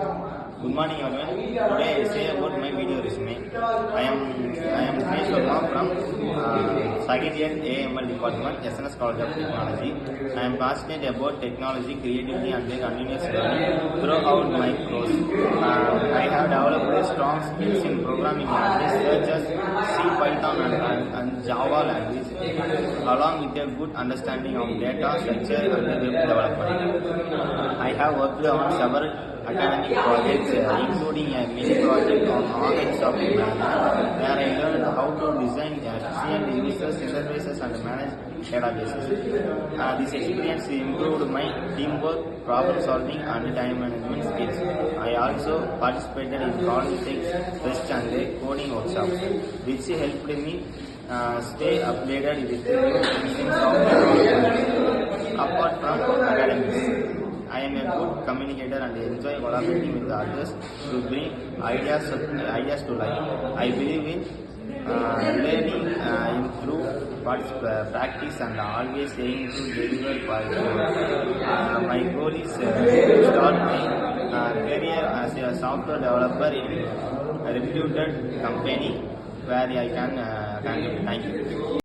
Good morning, everyone. Today I say about my video resume. I am Dinesh Verma from second year AML department, SNS College of Technology. I am passionate about technology, creativity, and continuous learning throughout my course. I have developed strong skills in programming languages such as C, Python, and Java language, along with a good understanding of data structure and web development. I have worked on several academic projects, including a mini project on online shopping management, where I learned how to design efficient user interfaces and manage databases. This experience improved my teamwork, problem solving, and time management skills. I also participated in college fest and coding workshops, which helped me stay updated with new things of technology. Apart from academics, I am a good communicator and enjoy collaborating with others to bring ideas to life. I believe in learning through practice and always aiming to deliver quality. My goal is to start my career as a software developer in a reputed company where I can. Thank you.